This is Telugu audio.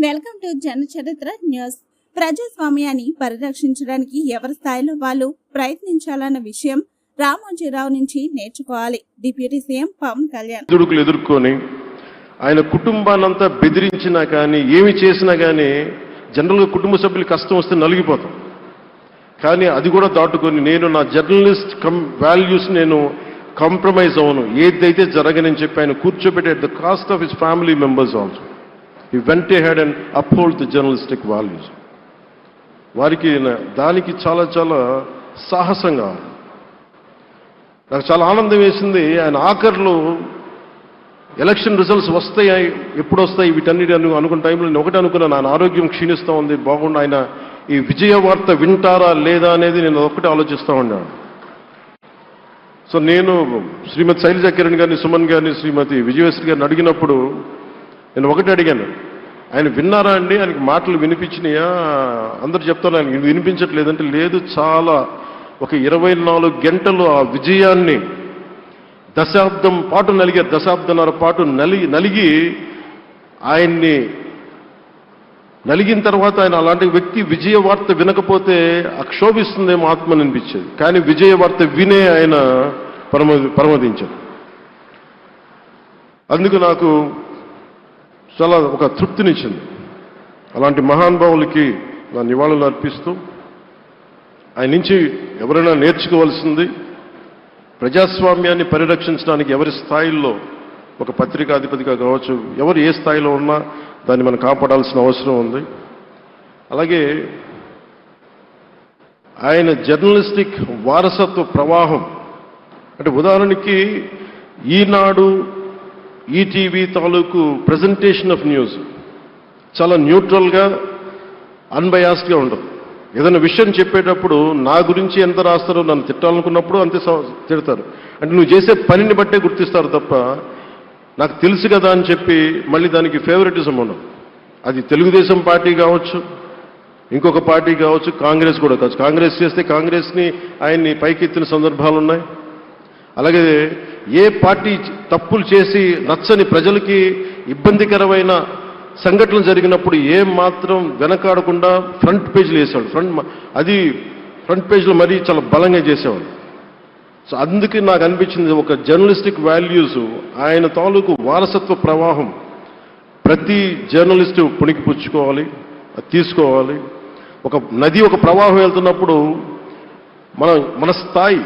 Welcome to జనచరిత్ర news. ప్రజాస్వామ్యాన్ని పరిరక్షించడానికి ఎవరి స్థాయిలో వాళ్ళు ప్రయత్నించాలన్న విషయం రామోజీరావు నుంచి నేర్చుకోవాలి. డిప్యూటీ సీఎం పవన్ కళ్యాణ్ ఎదుర్కొని ఆయన కుటుంబాన్నంతా బెదిరించినా కానీ ఏమి చేసినా కానీ జనరల్గా కుటుంబ సభ్యులు కష్టం వస్తే నలిగిపోతాం. కానీ అది కూడా దాటుకొని నేను నా జర్నలిస్ట్ వాల్యూస్ నేను కాంప్రమైజ్ అవ్వను, ఏదైతే జరగనని చెప్పి ఆయన కూర్చోబెట్టి at the cost of his family members also he went ahead and uphold the journalistic values. వారికి దానికి చాలా చాలా సాహసంగా నాకు చాలా ఆనందం వేసింది. ఆయన ఆఖరిలో ఎలక్షన్ రిజల్ట్స్ వస్తాయి, ఎప్పుడు వస్తాయి వీటన్నిటి అనుకున్న టైంలో నేను ఒకటి అనుకున్నాను, ఆయన ఆరోగ్యం క్షీణిస్తూ ఉంది, బాగుండా ఆయన ఈ విజయ వార్త వింటారా లేదా అనేది నేను ఒకటి ఆలోచిస్తూ ఉన్నాను. సో నేను శ్రీమతి శైలజా కిరణ్ గారిని, సుమన్ గారిని, శ్రీమతి విజయశ్రీ గారిని అడిగినప్పుడు నేను ఒకటి అడిగాను, ఆయన విన్నారా అండి, ఆయనకి మాటలు వినిపించినాయా? అందరూ చెప్తాను ఆయన వినిపించట్లేదంటే లేదు, చాలా ఒక 24 గంటలు ఆ విజయాన్ని దశాబ్దం పాటు నలిగారు, దశాబ్దన్నర పాటు నలిగి ఆయన్ని నలిగిన తర్వాత ఆయన అలాంటి వ్యక్తి విజయ వార్త వినకపోతే అక్షోభిస్తుందేమో ఆత్మని అనిపించేది. కానీ విజయ వార్త వినే ఆయన పరమదించారు. అందుకు నాకు చాలా ఒక తృప్తినిచ్చింది. అలాంటి మహానుభావులకి నా నివాళులు అర్పిస్తూ ఆయన నుంచి ఎవరైనా నేర్చుకోవాల్సింది ప్రజాస్వామ్యాన్ని పరిరక్షించడానికి ఎవరి స్థాయిల్లో ఒక పత్రికాధిపతిగా కావచ్చు, ఎవరు ఏ స్థాయిలో ఉన్నా దాన్ని మనం కాపాడాల్సిన అవసరం ఉంది. అలాగే ఆయన జర్నలిస్టిక్ వారసత్వ ప్రవాహం అంటే ఉదాహరణకి ఈనాడు, ఈటీవీ తాలూకు ప్రజెంటేషన్ ఆఫ్ న్యూస్ చాలా న్యూట్రల్గా అన్బయాస్డ్గా ఉండదు. ఏదైనా విషయం చెప్పేటప్పుడు నా గురించి ఎంత రాస్తారో, నన్ను తిట్టాలనుకున్నప్పుడు అంతే తిడతారు. అంటే నువ్వు చేసే పనిని బట్టే గుర్తిస్తారు తప్ప నాకు తెలుసు కదా అని చెప్పి మళ్ళీ దానికి ఫేవరెటిజం ఉండదు. అది తెలుగుదేశం పార్టీ కావచ్చు, ఇంకొక పార్టీ కావచ్చు, కాంగ్రెస్ కూడా కావచ్చు. కాంగ్రెస్ చేస్తే కాంగ్రెస్ని ఆయన్ని పైకెత్తిన సందర్భాలు ఉన్నాయి. అలాగే ఏ పార్టీ తప్పులు చేసి నచ్చని ప్రజలకి ఇబ్బందికరమైన సంఘటనలు జరిగినప్పుడు ఏం మాత్రం వెనకాడకుండా ఫ్రంట్ పేజీలు వేసేవాడు. ఫ్రంట్ పేజీలో మరీ చాలా బలంగా చేసేవాడు. సో అందుకే నాకు అనిపించింది ఒక జర్నలిస్టిక్ వాల్యూస్ ఆయన తాలూకు వారసత్వ ప్రవాహం ప్రతి జర్నలిస్టు పుణికిపుచ్చుకోవాలి, తీసుకోవాలి. ఒక నది ఒక ప్రవాహం వెళ్తున్నప్పుడు మన స్థాయి